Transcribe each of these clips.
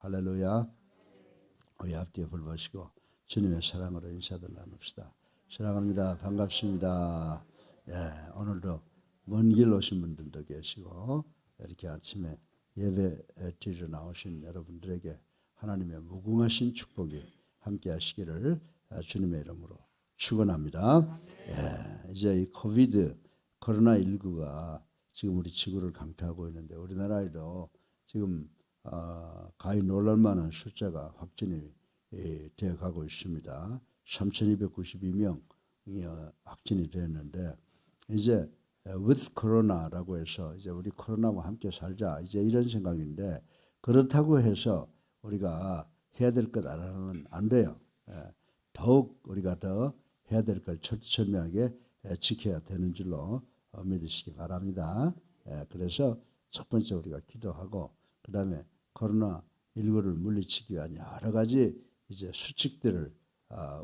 할렐루야. 우리 앞뒤에 불 보시고 주님의 사랑으로 인사들 나눕시다. 사랑합니다. 반갑습니다. 예, 오늘도 먼 길 오신 분들도 계시고 이렇게 아침에 예배 드리러 나오신 여러분들에게 하나님의 무궁하신 축복이 함께 하시기를 주님의 이름으로 축원합니다. 예, 이제 이 코로나19가 지금 우리 지구를 강타하고 있는데 우리나라에도 지금 가히 놀랄만한 숫자가 확진이 되어 가고 있습니다. 3,292명이 확진이 되었는데 이제 with 코로나라고 해서 이제 우리 코로나와 함께 살자 이제 이런 생각인데 그렇다고 해서 우리가 해야 될 것 안 하면 안 돼요. 더욱 우리가 더 해야 될 걸 철저하게 지켜야 되는 줄로 믿으시기 바랍니다. 그래서 첫 번째 우리가 기도하고 그 다음에 코로나19를 물리치기 위한 여러 가지 이제 수칙들을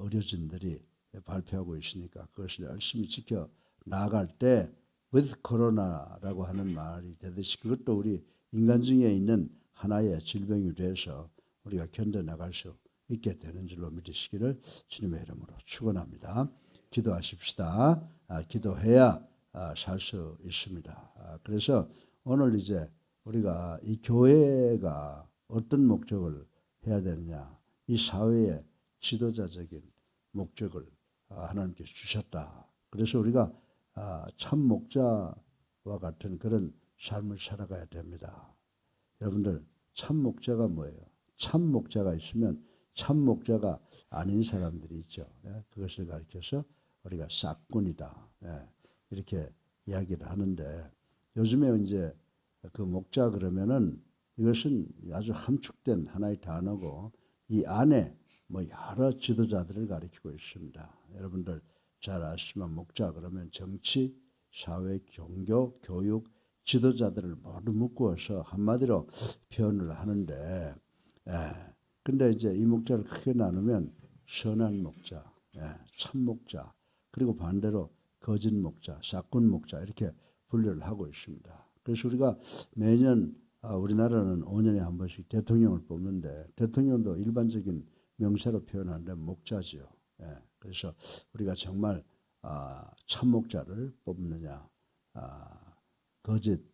의료진들이 발표하고 있으니까 그것을 열심히 지켜 나아갈 때 with 코로나라고 하는 말이 되듯이 그것도 우리 인간 중에 있는 하나의 질병이 돼서 우리가 견뎌 나갈 수 있게 되는 줄로 믿으시기를 주님의 이름으로 축원합니다. 기도하십시다. 기도해야 살 수 있습니다. 그래서 오늘 이제 우리가 이 교회가 어떤 목적을 해야 되느냐, 이 사회의 지도자적인 목적을 하나님께서 주셨다. 그래서 우리가 참 목자와 같은 그런 삶을 살아가야 됩니다. 여러분들 참 목자가 뭐예요? 참 목자가 있으면 참 목자가 아닌 사람들이 있죠. 그것을 가리켜서 우리가 싹군이다 이렇게 이야기를 하는데 요즘에 이제 그 목자 그러면은 이것은 아주 함축된 하나의 단어고 이 안에 뭐 여러 지도자들을 가리키고 있습니다. 여러분들 잘 아시지만 목자 그러면 정치, 사회, 종교, 교육 지도자들을 모두 묶어서 한마디로 표현을 하는데, 근데 이제 이 목자를 크게 나누면 선한 목자, 참 목자, 그리고 반대로 거짓 목자, 싹군 목자 이렇게 분류를 하고 있습니다. 그래서 우리가 매년 우리나라는 5년에 한 번씩 대통령을 뽑는데 대통령도 일반적인 명사로 표현하는데 목자지요. 그래서 우리가 정말 참 목자를 뽑느냐, 거짓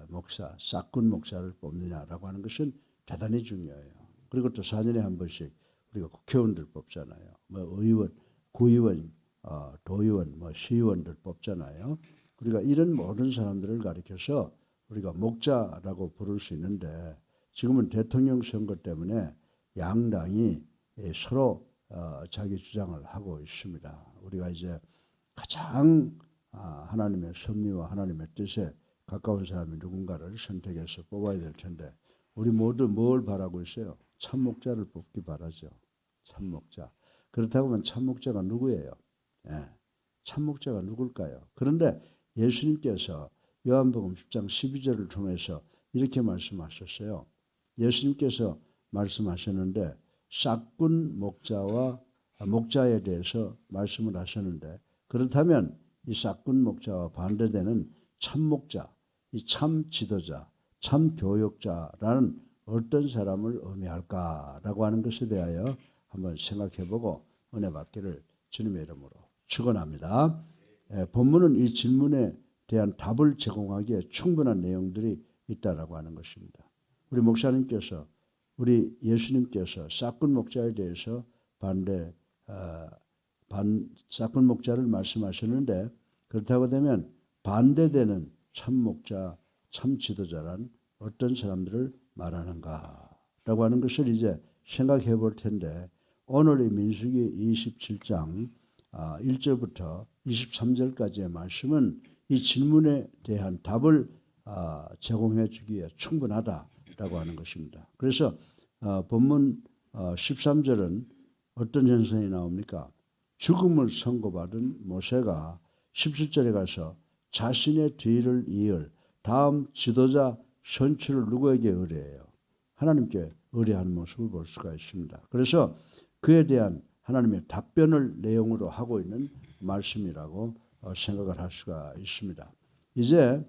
목사, 싹군 목사를 뽑느냐라고 하는 것은 대단히 중요해요. 그리고 또 4년에 한 번씩 우리가 국회의원들 뽑잖아요. 뭐 의원, 구의원, 도의원, 뭐 시의원들 뽑잖아요. 우리가 이런 모든 사람들을 가리켜서 우리가 목자라고 부를 수 있는데 지금은 대통령 선거 때문에 양당이 서로 자기 주장을 하고 있습니다. 우리가 이제 가장 하나님의 섭리와 하나님의 뜻에 가까운 사람이 누군가를 선택해서 뽑아야 될 텐데 우리 모두 뭘 바라고 있어요? 참 목자를 뽑기 바라죠. 참 목자. 그렇다고 하면 참 목자가 누구예요? 참 목자가 누굴까요? 그런데 예수님께서 요한복음 10장 12절을 통해서 이렇게 말씀하셨어요. 예수님께서 말씀하셨는데 싹군 목자와 목자에 대해서 말씀을 하셨는데 그렇다면 이 싹군 목자와 반대되는 참 목자, 이 참 지도자, 참 교육자라는 어떤 사람을 의미할까라고 하는 것에 대하여 한번 생각해보고 은혜 받기를 주님의 이름으로 축원합니다. 본문은 이 질문에 대한 답을 제공하기에 충분한 내용들이 있다라고 하는 것입니다. 우리 목사님께서 우리 예수님께서 싹군 목자에 대해서 싹군 목자를 말씀하셨는데 그렇다고 되면 반대되는 참 목자, 참 지도자란 어떤 사람들을 말하는가라고 하는 것을 이제 생각해 볼 텐데 오늘 이 민수기 27장 1절부터 23절까지의 말씀은 이 질문에 대한 답을 제공해 주기에 충분하다라고 하는 것입니다. 그래서 본문 13절은 어떤 현상이 나옵니까? 죽음을 선고받은 모세가 17절에 가서 자신의 뒤를 이을 다음 지도자 선출을 누구에게 의뢰해요? 하나님께 의뢰하는 모습을 볼 수가 있습니다. 그래서 그에 대한 하나님의 답변을 내용으로 하고 있는 말씀이라고 생각을 할 수가 있습니다. 이제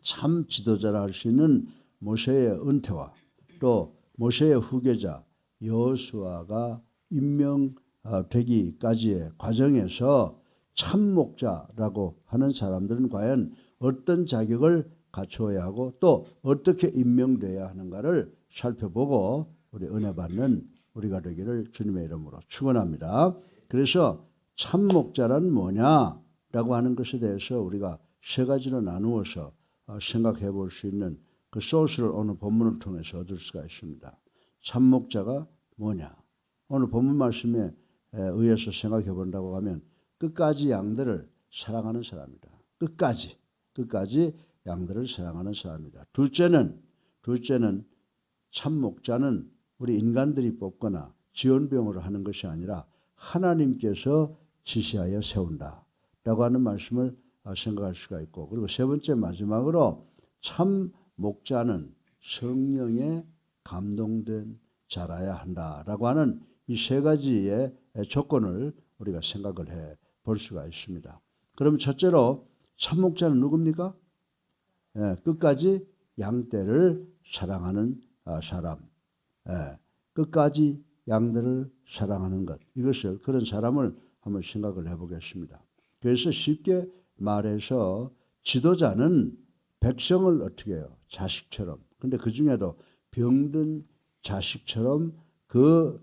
참 지도자라 할 수 있는 모세의 은퇴와 또 모세의 후계자 여호수아가 임명되기까지의 과정에서 참목자라고 하는 사람들은 과연 어떤 자격을 갖추어야 하고 또 어떻게 임명되어야 하는가를 살펴보고 우리 은혜 받는 우리가 되기를 주님의 이름으로 축원합니다. 그래서 참목자란 뭐냐라고 하는 것에 대해서 우리가 세 가지로 나누어서 생각해 볼 수 있는 그 소스를 오늘 본문을 통해서 얻을 수가 있습니다. 참목자가 뭐냐? 오늘 본문 말씀에 의해서 생각해 본다고 하면 끝까지 양들을 사랑하는 사람이다. 끝까지 양들을 사랑하는 사람이다. 둘째는 참목자는 우리 인간들이 뽑거나 지원병으로 하는 것이 아니라 하나님께서 지시하여 세운다라고 하는 말씀을 생각할 수가 있고, 그리고 세 번째 마지막으로 참목자는 성령에 감동된 자라야 한다라고 하는 이 세 가지의 조건을 우리가 생각을 해 볼 수가 있습니다. 그럼 첫째로 참목자는 누굽니까? 끝까지 양떼를 사랑하는 사람, 끝까지 양들을 사랑하는 것, 이것을 그런 사람을 한번 생각을 해보겠습니다. 그래서 쉽게 말해서 지도자는 백성을 어떻게 해요? 자식처럼. 근데 그 중에도 병든 자식처럼 그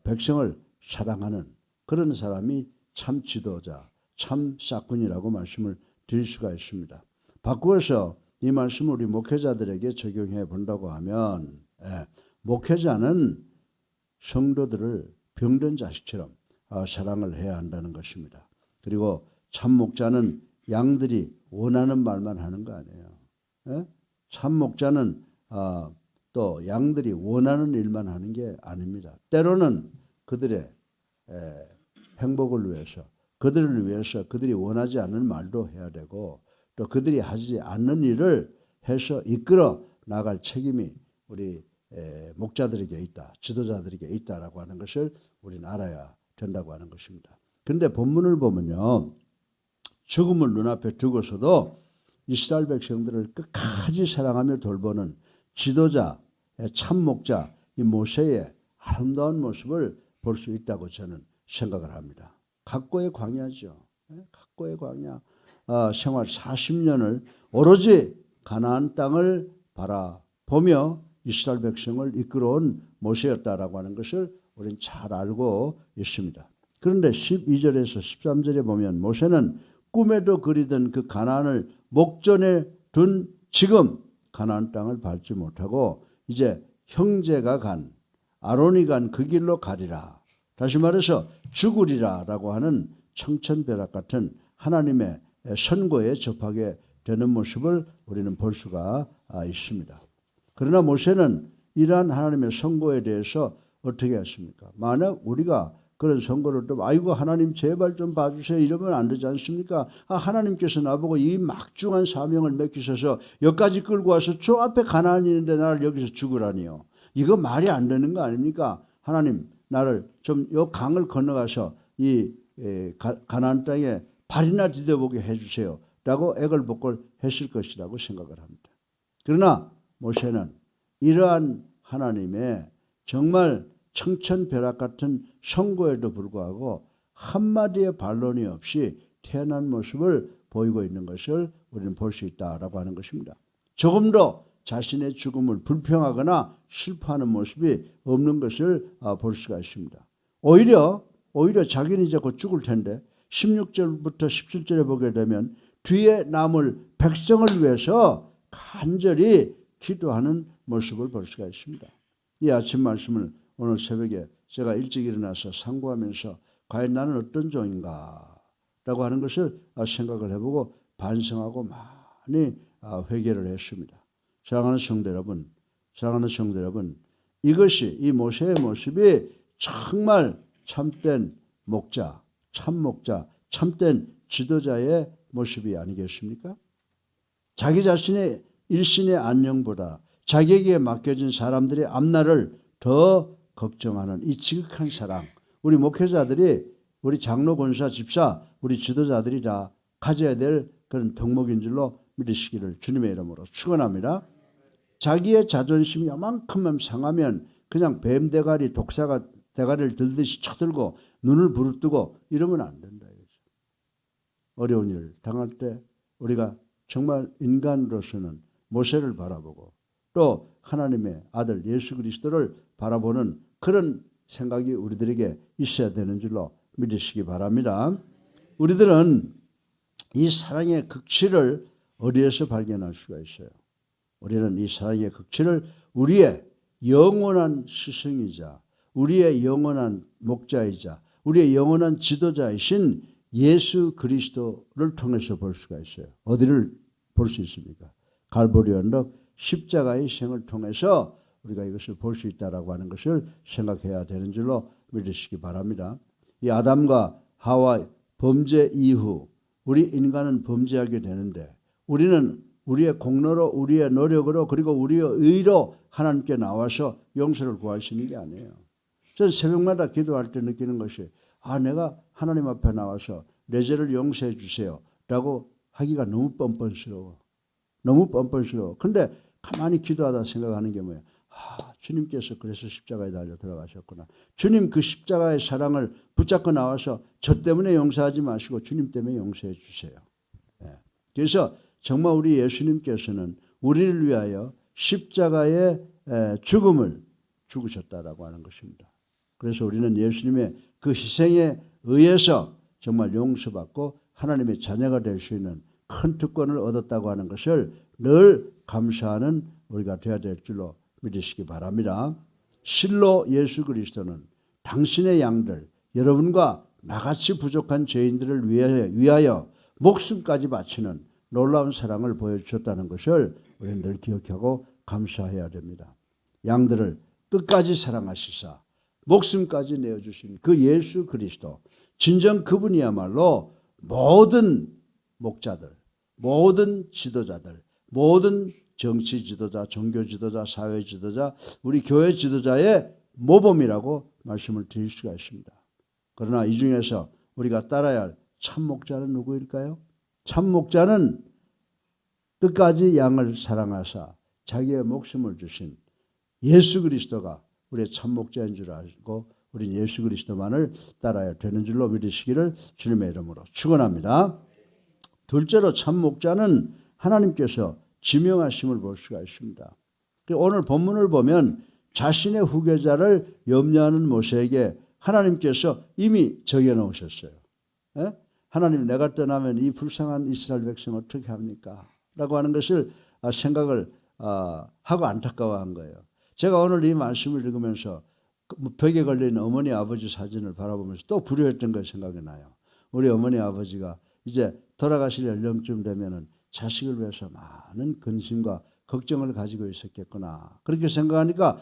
백성을 사랑하는 그런 사람이 참 지도자, 참 싹군이라고 말씀을 드릴 수가 있습니다. 바꾸어서 이 말씀을 우리 목회자들에게 적용해 본다고 하면 목회자는 성도들을 병든 자식처럼 사랑을 해야 한다는 것입니다. 그리고 참 목자는 양들이 원하는 말만 하는 거 아니에요. 참 목자는 또 양들이 원하는 일만 하는 게 아닙니다. 때로는 그들의 행복을 위해서, 그들을 위해서 그들이 원하지 않는 말도 해야 되고 또 그들이 하지 않는 일을 해서 이끌어 나갈 책임이 우리 목자들에게 있다, 지도자들에게 있다라고 하는 것을 우리는 알아야 된다고 하는 것입니다. 그런데 본문을 보면요, 죽음을 눈앞에 두고서도 이스라엘 백성들을 끝까지 사랑하며 돌보는 지도자, 참목자 이 모세의 아름다운 모습을 볼 수 있다고 저는 생각을 합니다. 각고의 광야죠. 각고의 광야 생활 40년을 오로지 가나안 땅을 바라보며 이스라엘 백성을 이끌어온 모세였다라고 하는 것을 우리는 잘 알고 있습니다. 그런데 12절에서 13절에 보면 모세는 꿈에도 그리던 그 가나안을 목전에 둔 지금 가나안 땅을 밟지 못하고 이제 형제가 간 아론이 간 그 길로 가리라. 다시 말해서 죽으리라라고 하는 청천벼락 같은 하나님의 선고에 접하게 되는 모습을 우리는 볼 수가 있습니다. 그러나 모세는 이러한 하나님의 선고에 대해서 어떻게 했습니까? 만약 우리가 그런 선고를 좀 아이고 하나님 제발 좀 봐주세요 이러면 안 되지 않습니까? 하나님께서 나보고 이 막중한 사명을 맡기셔서 여기까지 끌고 와서 저 앞에 가나안이 있는데 나를 여기서 죽으라니요. 이거 말이 안 되는 거 아닙니까? 하나님 나를 좀 요 강을 건너가서 이 가나안 땅에 발이나 디뎌보게 해주세요 라고 애걸복걸 했을 것이라고 생각을 합니다. 그러나 모세는 이러한 하나님의 정말 청천벼락 같은 선고에도 불구하고 한마디의 반론이 없이 태어난 모습을 보이고 있는 것을 우리는 볼 수 있다라고 하는 것입니다. 조금도 자신의 죽음을 불평하거나 슬퍼하는 모습이 없는 것을 볼 수가 있습니다. 오히려 자기는 이제 곧 죽을 텐데 16절부터 17절에 보게 되면 뒤에 남을 백성을 위해서 간절히 기도하는 모습을 볼 수가 있습니다. 이 아침 말씀을 오늘 새벽에 제가 일찍 일어나서 상고하면서 과연 나는 어떤 종인가 라고 하는 것을 생각을 해보고 반성하고 많이 회개를 했습니다. 사랑하는 성도 여러분, 이것이 이 모세의 모습이 정말 참된 목자, 참목자, 참된 지도자의 모습이 아니겠습니까? 자기 자신의 일신의 안녕보다 자기에게 맡겨진 사람들의 앞날을 더 걱정하는 이 지극한 사랑, 우리 목회자들이, 우리 장로, 권사, 집사, 우리 지도자들이 다 가져야 될 그런 덕목인 줄로 믿으시기를 주님의 이름으로 축원합니다. 자기의 자존심이 요만큼만 상하면 그냥 뱀 대가리 독사가 대가리를 들듯이 쳐들고 눈을 부릅뜨고 이러면 안 된다. 어려운 일 당할 때 우리가 정말 인간으로서는 모세를 바라보고 또 하나님의 아들 예수 그리스도를 바라보는 그런 생각이 우리들에게 있어야 되는 줄로 믿으시기 바랍니다. 우리들은 이 사랑의 극치를 어디에서 발견할 수가 있어요? 우리는 이 사랑의 극치를 우리의 영원한 스승이자 우리의 영원한 목자이자 우리의 영원한 지도자이신 예수 그리스도를 통해서 볼 수가 있어요. 어디를 볼 수 있습니까? 갈보리 언덕 십자가의 생을 통해서 우리가 이것을 볼 수 있다라고 하는 것을 생각해야 되는 줄로 믿으시기 바랍니다. 이 아담과 하와 범죄 이후 우리 인간은 범죄하게 되는데 우리는 우리의 공로로 우리의 노력으로 그리고 우리의 의로 하나님께 나와서 용서를 구하시는 게 아니에요. 저는 새벽마다 기도할 때 느끼는 것이 내가 하나님 앞에 나와서 내 죄를 용서해 주세요 라고 하기가 너무 뻔뻔스러워. 너무 뻔뻔스러워. 근데 가만히 기도하다 생각하는 게 뭐예요? 주님께서 그래서 십자가에 달려 들어가셨구나. 주님 그 십자가의 사랑을 붙잡고 나와서 저 때문에 용서하지 마시고 주님 때문에 용서해 주세요. 그래서 정말 우리 예수님께서는 우리를 위하여 십자가의 죽음을 죽으셨다라고 하는 것입니다. 그래서 우리는 예수님의 그 희생에 의해서 정말 용서받고 하나님의 자녀가 될 수 있는 큰 특권을 얻었다고 하는 것을 늘 감사하는 우리가 되어야 될 줄로 믿으시기 바랍니다. 실로 예수 그리스도는 당신의 양들, 여러분과 나같이 부족한 죄인들을 위하여 목숨까지 바치는 놀라운 사랑을 보여주셨다는 것을 우리는 늘 기억하고 감사해야 됩니다. 양들을 끝까지 사랑하시사 목숨까지 내어주신 그 예수 그리스도, 진정 그분이야말로 모든 목자들, 모든 지도자들, 모든 정치 지도자, 종교 지도자, 사회 지도자, 우리 교회 지도자의 모범이라고 말씀을 드릴 수가 있습니다. 그러나 이 중에서 우리가 따라야 할 참 목자는 누구일까요? 참 목자는 끝까지 양을 사랑하사 자기의 목숨을 주신 예수 그리스도가 우리의 참 목자인 줄 알고 우리는 예수 그리스도만을 따라야 되는 줄로 믿으시기를 주님의 이름으로 축원합니다. 둘째로 참 목자는 하나님께서 지명하심을 볼 수가 있습니다. 오늘 본문을 보면 자신의 후계자를 염려하는 모세에게 하나님께서 이미 정해놓으셨어요. 하나님, 내가 떠나면 이 불쌍한 이스라엘 백성 어떻게 합니까? 라고 하는 것을 생각을 하고 안타까워한 거예요. 제가 오늘 이 말씀을 읽으면서 벽에 걸려있는 어머니 아버지 사진을 바라보면서 또 불효했던 걸 생각이 나요. 우리 어머니 아버지가 이제 돌아가실 연령쯤 되면은 자식을 위해서 많은 근심과 걱정을 가지고 있었겠구나. 그렇게 생각하니까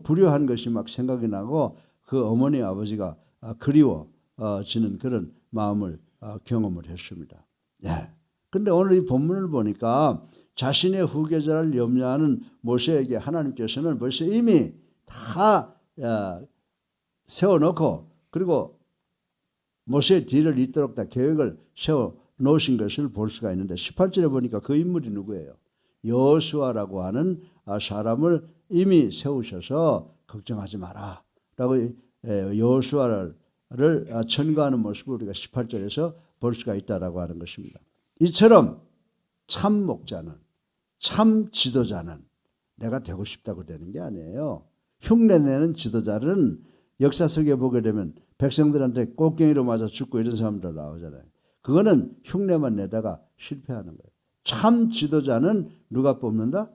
불효한 것이 막 생각이 나고 그 어머니 아버지가 그리워지는 그런 마음을 경험을 했습니다. 근데 오늘 이 본문을 보니까 자신의 후계자를 염려하는 모세에게 하나님께서는 벌써 이미 다 세워놓고 그리고 모세의 뒤를 잇도록 다 계획을 세워놓으신 것을 볼 수가 있는데 18절에 보니까 그 인물이 누구예요? 여호수아라고 하는 사람을 이미 세우셔서 걱정하지 마라 라고 여호수아를 천거하는 모습을 우리가 18절에서 볼 수가 있다라고 하는 것입니다. 이처럼 참 목자는, 참 지도자는 내가 되고 싶다고 되는 게 아니에요. 흉내내는 지도자는 역사 속에 보게 되면 백성들한테 꽃갱이로 맞아 죽고 이런 사람들 나오잖아요. 그거는 흉내만 내다가 실패하는 거예요. 참 지도자는 누가 뽑는다?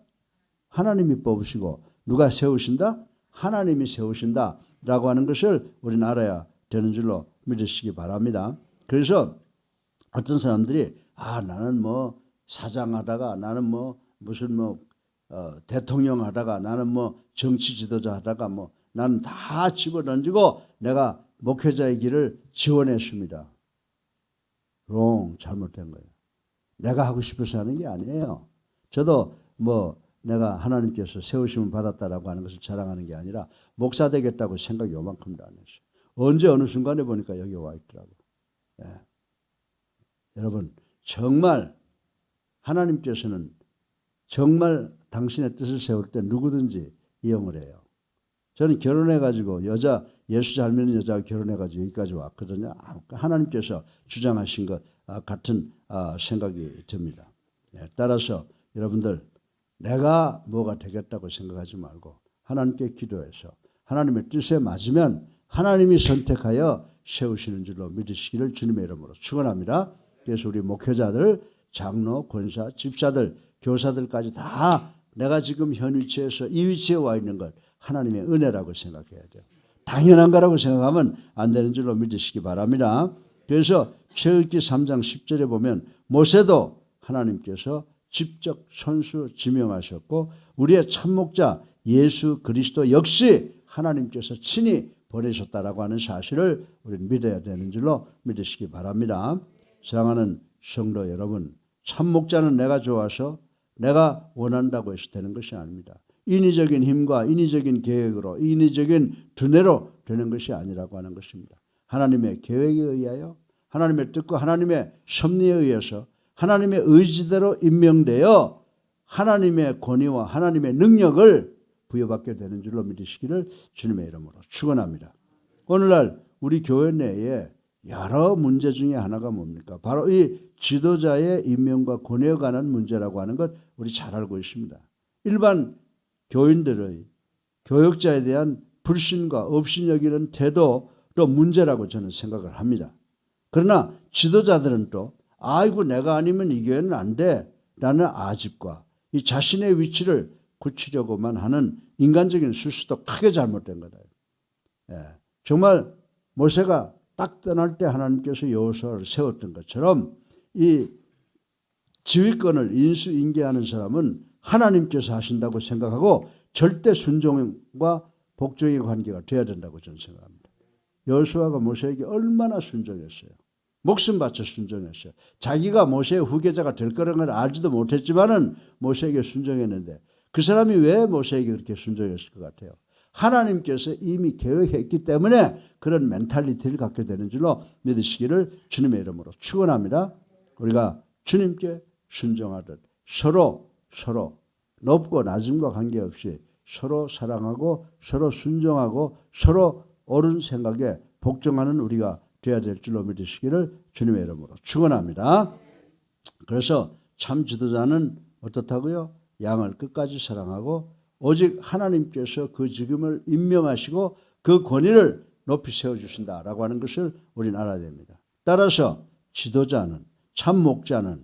하나님이 뽑으시고 누가 세우신다? 하나님이 세우신다 라고 하는 것을 우리는 알아야 되는 줄로 믿으시기 바랍니다. 그래서 어떤 사람들이 나는 뭐 사장하다가 나는 뭐 무슨 대통령 하다가 나는 뭐 정치 지도자 하다가 뭐 나는 다 집어던지고 내가 목회자의 길을 지원했습니다. 잘못된 거예요. 내가 하고 싶어서 하는 게 아니에요. 저도 뭐 내가 하나님께서 세우심을 받았다라고 하는 것을 자랑하는 게 아니라 목사 되겠다고 생각이 요만큼도 안 했어요. 언제 어느 순간에 보니까 여기 와 있더라고요. 여러분 정말 하나님께서는 정말 당신의 뜻을 세울 때 누구든지 이용을 해요. 저는 결혼해가지고 예수 잘 믿는 여자가 결혼해가지고 여기까지 왔거든요. 하나님께서 주장하신 것 같은 생각이 듭니다. 따라서 여러분들 내가 뭐가 되겠다고 생각하지 말고 하나님께 기도해서 하나님의 뜻에 맞으면 하나님이 선택하여 세우시는 줄로 믿으시기를 주님의 이름으로 축원합니다. 그래서 우리 목회자들, 장로, 권사, 집사들, 교사들까지 다 내가 지금 현 위치에서 이 위치에 와 있는 것 하나님의 은혜라고 생각해야 돼요. 당연한 거라고 생각하면 안 되는 줄로 믿으시기 바랍니다. 그래서 출애굽기 3장 10절에 보면 모세도 하나님께서 직접 선수 지명하셨고 우리의 참목자 예수 그리스도 역시 하나님께서 친히 보내셨다라고 하는 사실을 우리는 믿어야 되는 줄로 믿으시기 바랍니다. 사랑하는 성도 여러분, 참목자는 내가 좋아서 내가 원한다고 해서 되는 것이 아닙니다. 인위적인 힘과 인위적인 계획으로 인위적인 두뇌로 되는 것이 아니라고 하는 것입니다. 하나님의 계획에 의하여 하나님의 뜻과 하나님의 섭리에 의해서 하나님의 의지대로 임명되어 하나님의 권위와 하나님의 능력을 부여받게 되는 줄로 믿으시기를 주님의 이름으로 축원합니다. 오늘날 우리 교회 내에 여러 문제 중에 하나가 뭡니까? 바로 이 지도자의 임명과 권위에 관한 문제라고 하는 것 우리 잘 알고 있습니다. 일반 교인들의 교역자에 대한 불신과 업신여기는 태도도 문제라고 저는 생각을 합니다. 그러나 지도자들은 또 아이고 내가 아니면 이 교회는 안 돼 라는 아집과 이 자신의 위치를 굳히려고만 하는 인간적인 실수도 크게 잘못된 거다. 정말 모세가 딱 떠날 때 하나님께서 여호수아를 세웠던 것처럼 이 지휘권을 인수인계하는 사람은 하나님께서 하신다고 생각하고 절대 순종과 복종의 관계가 되어야 된다고 저는 생각합니다. 여호수아가 모세에게 얼마나 순종했어요. 목숨 바쳐 순종했어요. 자기가 모세의 후계자가 될 거라는 걸 알지도 못했지만은 모세에게 순종했는데 그 사람이 왜 모세에게 그렇게 순종했을 것 같아요? 하나님께서 이미 계획했기 때문에 그런 멘탈리티를 갖게 되는 줄로 믿으시기를 주님의 이름으로 축원합니다. 우리가 주님께 순종하듯 서로 높고 낮음과 관계없이 서로 사랑하고 서로 순종하고 서로 옳은 생각에 복종하는 우리가 되어야 될 줄로 믿으시기를 주님의 이름으로 축원합니다. 그래서 참 지도자는 어떻다고요? 양을 끝까지 사랑하고 오직 하나님께서 그 직임을 임명하시고 그 권위를 높이 세워주신다라고 하는 것을 우리는 알아야 됩니다. 따라서 지도자는 참 목자는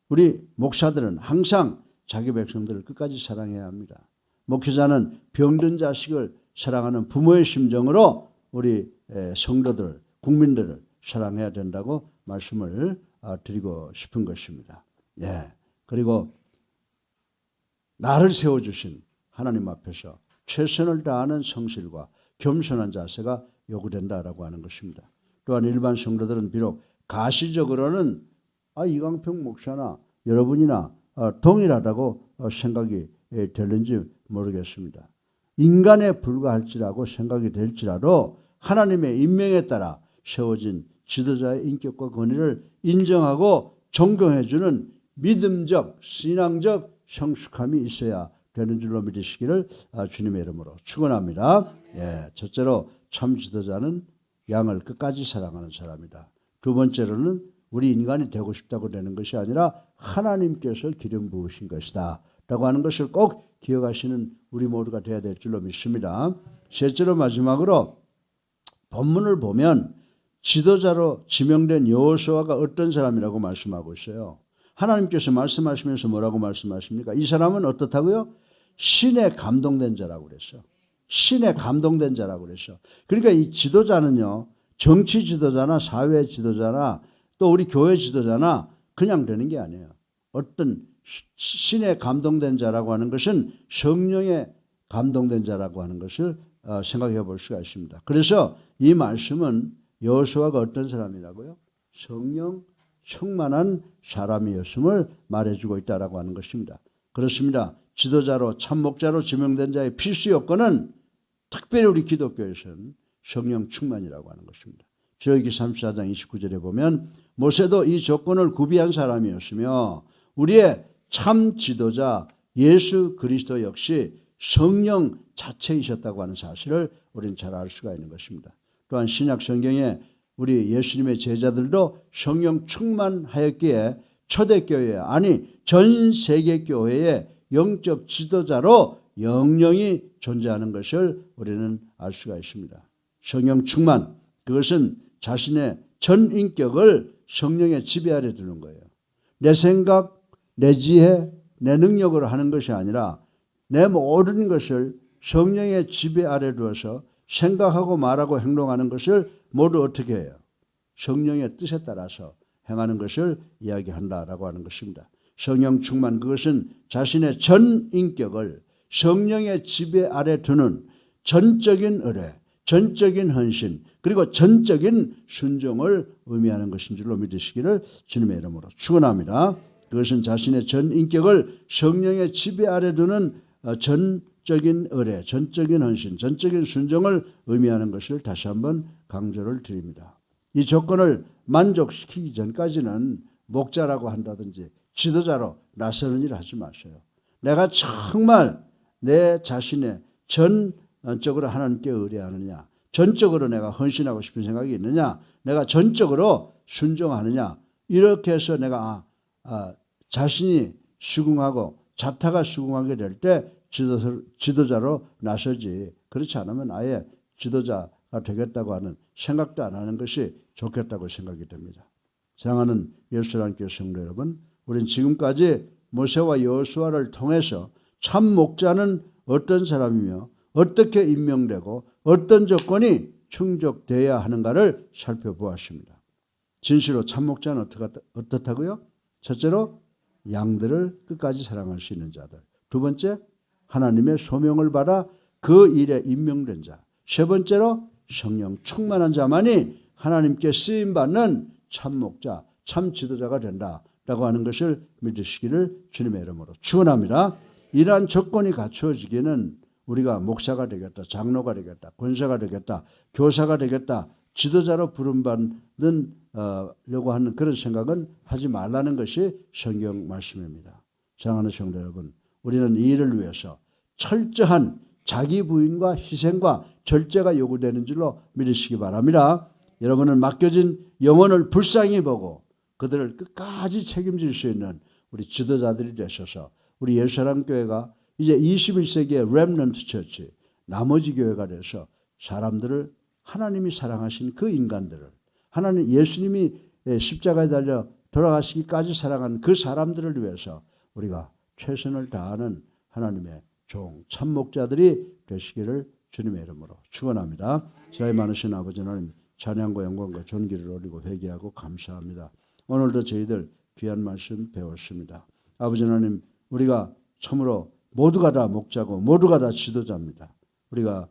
우리 목사들은 항상 자기 백성들을 끝까지 사랑해야 합니다. 목회자는 병든 자식을 사랑하는 부모의 심정으로 우리 성도들, 국민들을 사랑해야 된다고 말씀을 드리고 싶은 것입니다. 그리고 나를 세워주신 하나님 앞에서 최선을 다하는 성실과 겸손한 자세가 요구된다라고 하는 것입니다. 또한 일반 성도들은 비록 가시적으로는 이광평 목사나 여러분이나 동일하다고 생각이 되는지 모르겠습니다. 인간에 불과할지라고 생각이 될지라도 하나님의 임명에 따라 세워진 지도자의 인격과 권위를 인정하고 존경해주는 믿음적, 신앙적 성숙함이 있어야 되는 줄로 믿으시기를 주님의 이름으로 축원합니다. 첫째로 참 지도자는 양을 끝까지 사랑하는 사람이다. 두 번째로는 우리 인간이 되고 싶다고 되는 것이 아니라 하나님께서 기름 부으신 것이다 라고 하는 것을 꼭 기억하시는 우리 모두가 되어야 될 줄로 믿습니다. 셋째로 마지막으로 본문을 보면 지도자로 지명된 여호수아가 어떤 사람이라고 말씀하고 있어요. 하나님께서 말씀하시면서 뭐라고 말씀하십니까? 이 사람은 어떻다고요? 신에 감동된 자라고 그랬어. 신에 감동된 자라고 그랬어. 그러니까 이 지도자는요, 정치 지도자나 사회 지도자나 또 우리 교회 지도자나 그냥 되는 게 아니에요. 어떤 신에 감동된 자라고 하는 것은 성령에 감동된 자라고 하는 것을 생각해 볼 수가 있습니다. 그래서 이 말씀은 여호수아가 어떤 사람이라고요? 성령 충만한 사람이었음을 말해주고 있다라고 하는 것입니다. 그렇습니다. 지도자로 참목자로 지명된 자의 필수 요건은 특별히 우리 기독교에서는 성령 충만이라고 하는 것입니다. 출애굽기 34장 29절에 보면 모세도 이 조건을 구비한 사람이었으며 우리의 참 지도자 예수 그리스도 역시 성령 자체이셨다고 하는 사실을 우리는 잘 알 수가 있는 것입니다. 또한 신약 성경에 우리 예수님의 제자들도 성령 충만하였기에 초대교회 아니 전 세계 교회의 영적 지도자로 영영이 존재하는 것을 우리는 알 수가 있습니다. 성령 충만, 그것은 자신의 전 인격을 성령의 지배 아래 두는 거예요. 내 생각, 내 지혜, 내 능력으로 하는 것이 아니라 내 모든 것을 성령의 지배 아래 두어서 생각하고 말하고 행동하는 것을 모두 어떻게 해요? 성령의 뜻에 따라서 행하는 것을 이야기한다라고 하는 것입니다. 성령 충만, 그것은 자신의 전 인격을 성령의 지배 아래 두는 전적인 의뢰, 전적인 헌신, 그리고 전적인 순종을 의미하는 것인 줄로 믿으시기를 주님의 이름으로 축원합니다. 그것은 자신의 전 인격을 성령의 지배 아래 두는 전적인 의뢰, 전적인 헌신, 전적인 순종을 의미하는 것을 다시 한번 강조를 드립니다. 이 조건을 만족시키기 전까지는 목자라고 한다든지 지도자로 나서는 일 하지 마세요. 내가 정말 내 자신의 전적으로 하나님께 의뢰하느냐, 전적으로 내가 헌신하고 싶은 생각이 있느냐, 내가 전적으로 순종하느냐, 이렇게 해서 내가 자신이 수긍하고 자타가 수긍하게 될 때 지도자로 나서지, 그렇지 않으면 아예 지도자가 되겠다고 하는 생각도 안 하는 것이 좋겠다고 생각이 됩니다. 사랑하는 예수님께 성도 여러분, 우리는 지금까지 모세와 여호수아를 통해서 참 목자는 어떤 사람이며 어떻게 임명되고 어떤 조건이 충족되어야 하는가를 살펴보았습니다. 진실로 참 목자는 어떻다고요? 첫째로 양들을 끝까지 사랑할 수 있는 자들. 두 번째, 하나님의 소명을 받아 그 일에 임명된 자. 세 번째로 성령 충만한 자만이 하나님께 쓰임받는 참 목자, 참 지도자가 된다라고 하는 것을 믿으시기를 주님의 이름으로 축원합니다. 이러한 조건이 갖추어지기는 우리가 목사가 되겠다, 장로가 되겠다, 권사가 되겠다, 교사가 되겠다, 지도자로 부름받는 려고 하는 그런 생각은 하지 말라는 것이 성경 말씀입니다. 사랑하는 성도 여러분, 우리는 이 일을 위해서 철저한 자기 부인과 희생과 절제가 요구되는 줄로 믿으시기 바랍니다. 여러분은 맡겨진 영혼을 불쌍히 보고 그들을 끝까지 책임질 수 있는 우리 지도자들이 되셔서 우리 예수사랑교회가 이제 21세기의 렘넌트 처치, 나머지 교회가 돼서 사람들을 하나님이 사랑하신 그 인간들을, 하나님 예수님이 십자가에 달려 돌아가시기까지 사랑한 그 사람들을 위해서 우리가 최선을 다하는 하나님의 종, 참목자들이 되시기를 주님의 이름으로 축원합니다. 저희 많으신 아버지 하나님, 찬양과 영광과 존귀를 올리고 회개하고 감사합니다. 오늘도 저희들 귀한 말씀 배웠습니다. 아버지 하나님, 우리가 참으로 모두가 다 목자고 모두가 다 지도자입니다. 우리가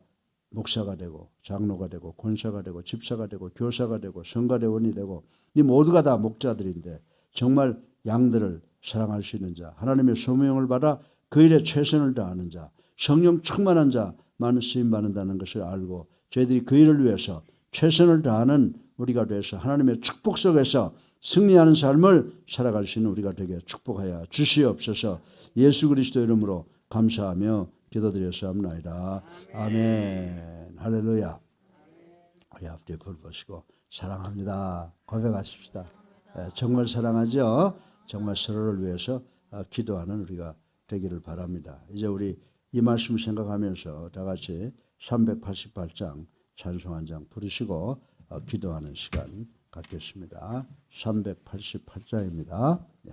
목사가 되고 장로가 되고 권사가 되고 집사가 되고 교사가 되고 성가대원이 되고 이 모두가 다 목자들인데 정말 양들을 사랑할 수 있는 자, 하나님의 소명을 받아 그 일에 최선을 다하는 자, 성령 충만한 자만 쓰임받는다는 것을 알고 저희들이 그 일을 위해서 최선을 다하는 우리가 돼서 하나님의 축복 속에서 승리하는 삶을 살아갈 수 있는 우리가 되게 축복하여 주시옵소서. 예수 그리스도 이름으로 감사하며 기도드렸사옵나이다. 아멘. 할렐루야. 우리 앞뒤에 불 보시고 사랑합니다 고백하십시다. 정말 사랑하죠. 정말 서로를 위해서 기도하는 우리가 되기를 바랍니다. 이제 우리 이 말씀 생각하면서 다 같이 388장 찬송 한 장 부르시고 기도하는 시간 갖겠습니다. 388장입니다. 네.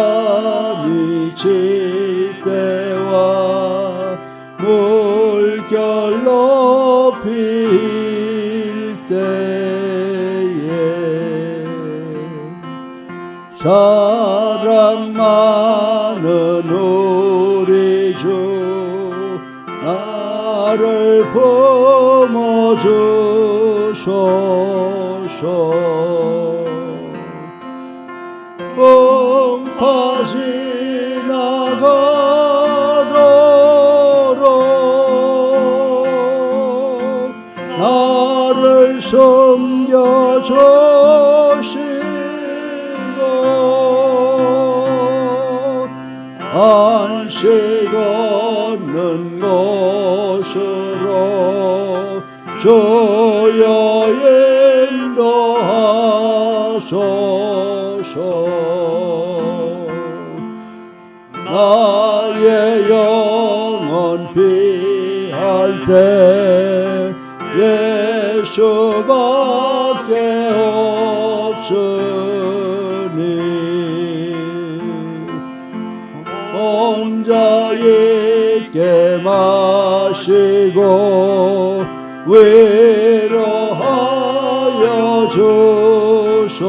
비바람이 칠 때와 물결 높일 때에 사랑 많은 우리 주 나를 품어주소서. 풍파 지나가도록 나를 섬겨주시고 안식 얻는 곳으로 주여 인도하소서. 나의 영혼 피할 때 예수밖에 없으니 혼자 있게 마시고 위로하여 주소서.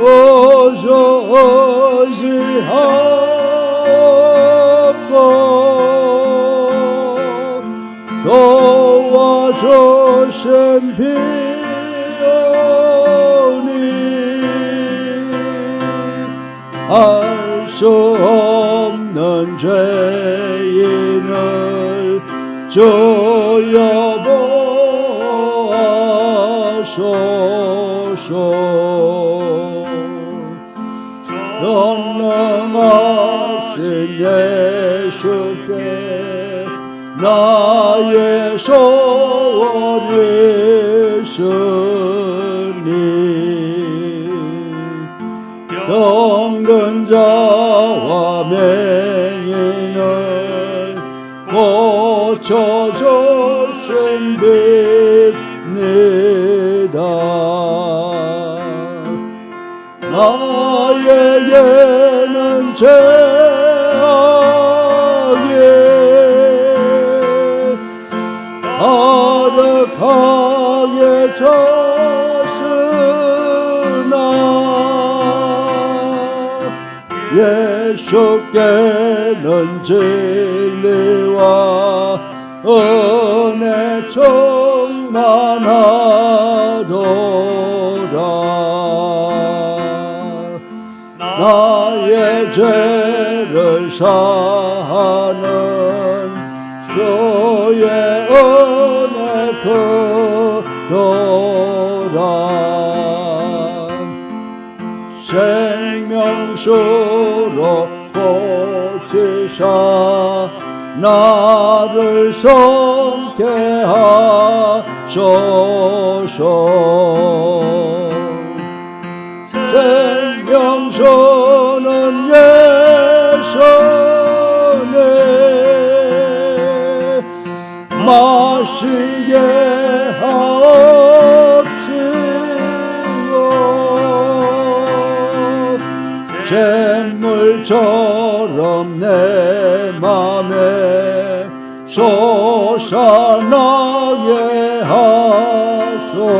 고소시하옵고 도와주신 비오니 알 수 없는 죄인을 주여 보아소서. 전능하신 예수께 나의 소원이 있으니 병든 자와 맹인을 고쳐주신 빕니다. 나의 예는 죄악에 가득하게 졌으나 예수께는 진리와 은혜 충만하도다. 나의 죄를 사하는 주의 은혜 크도다. 생명수로 고치사 나를 성케 하소서. 생명수는 예수네 마시게 하옵시고 샘물처럼 내 맘에 솟아나게 하소서.